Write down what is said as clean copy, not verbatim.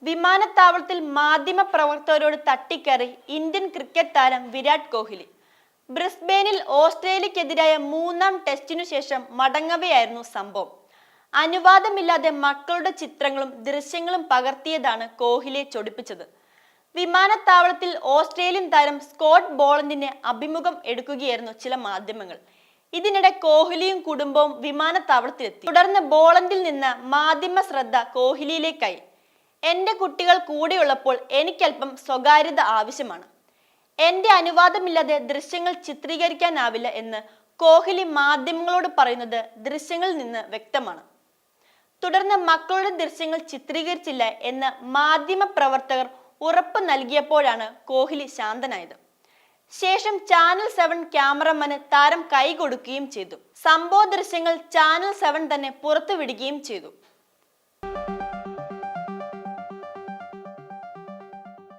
വിമാനത്താവളത്തിൽ മാധ്യമ പ്രവർത്തകരോട് തട്ടിക്കയറി ഇന്ത്യൻ ക്രിക്കറ്റ് താരം വിരാട് കോഹ്ലി. ബ്രിസ്ബെയിനിൽ ഓസ്ട്രേലിയക്കെതിരായ 3-ാം ടെസ്റ്റിനു ശേഷം മടങ്ങവെയായിരുന്നു സംഭവം. അനുവാദമില്ലാതെ മക്കളുടെ ചിത്രങ്ങളും ദൃശ്യങ്ങളും പകർത്തിയതാണ് കോഹ്ലിയെ ചൊടിപ്പിച്ചത്. വിമാനത്താവളത്തിൽ ഓസ്ട്രേലിയൻ താരം സ്കോട്ട് ബോളണ്ടിനെ അഭിമുഖം എടുക്കുകയായിരുന്നു ചില മാധ്യമങ്ങൾ. ഇതിനിടെ കോഹ്ലിയും കുടുംബവും വിമാനത്താവളത്തിലെത്തി. തുടർന്ന് ബോളണ്ടിൽ നിന്ന് മാധ്യമ ശ്രദ്ധ കോഹ്ലിയിലേക്കായി. എന്റെ കുട്ടികൾ കൂടെയുള്ളപ്പോൾ എനിക്കല്പം സ്വകാര്യത ആവശ്യമാണ്. എന്റെ അനുവാദമില്ലാതെ ദൃശ്യങ്ങൾ ചിത്രീകരിക്കാനാവില്ല എന്ന് കോഹ്ലി മാധ്യമങ്ങളോട് പറയുന്നത് ദൃശ്യങ്ങളിൽ നിന്ന് വ്യക്തമാണ്. തുടർന്ന് മക്കളുടെ ദൃശ്യങ്ങൾ ചിത്രീകരിച്ചില്ല എന്ന് മാധ്യമ പ്രവർത്തകർ ഉറപ്പ് നൽകിയപ്പോഴാണ് കോഹ്ലി ശാന്തനായത്. ശേഷം ചാനൽ 7 ക്യാമറമാന് താരം കൈകൊടുക്കുകയും ചെയ്തു. സംഭവ ദൃശ്യങ്ങൾ ചാനൽ 7 തന്നെ പുറത്തുവിടുകയും ചെയ്തു.